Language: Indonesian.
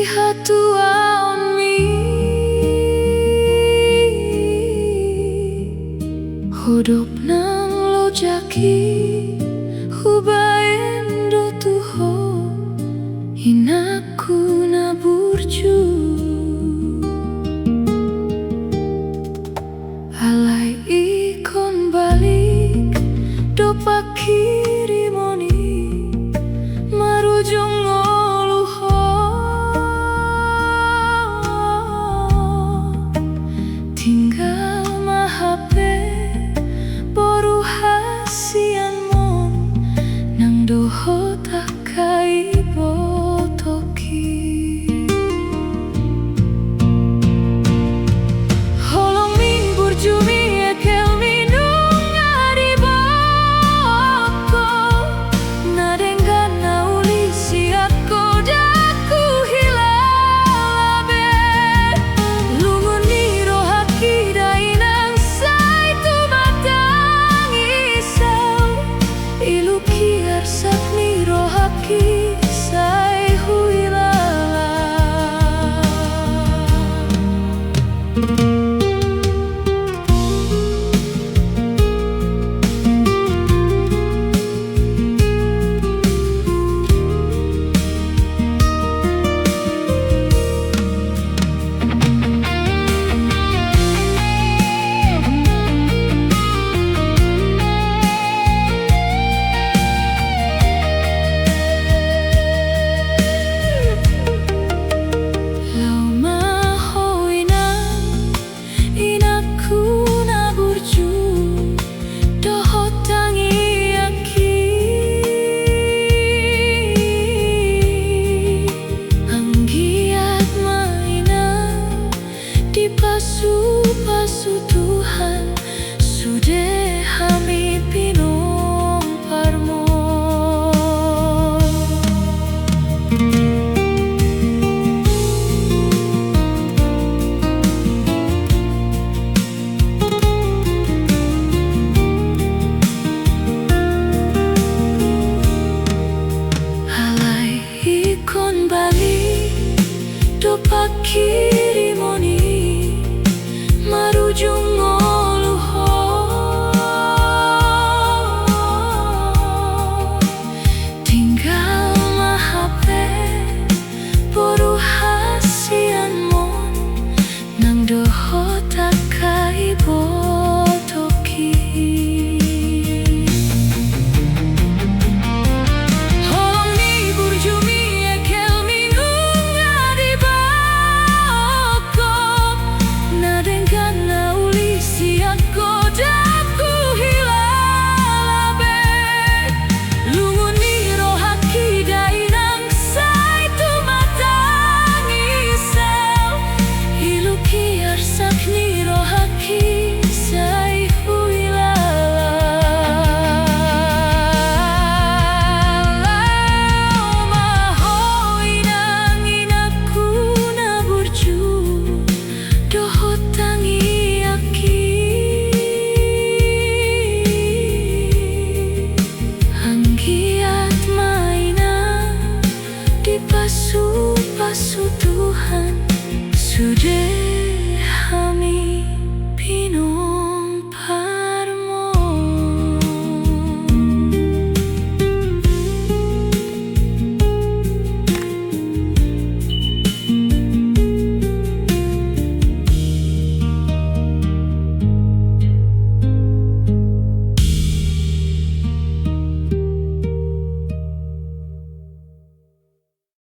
hatua on me. Hodop nang lojaki hubaen do tuho hinaku na burju. Alai ikon balik do pakiri moni marujung ngoluho. Tinggal mahape boru hasian mon nang doho takai botoki. Holong mi burjumi ekel minung adi boko nadengan nauli siako daku hilalabe lungun ni rohaki dainang sai tu batang isau iluki arsak ni rohaki sai huilala. Pasu Tuhan sudah kami pinong parmo. Alai ikon balik do paki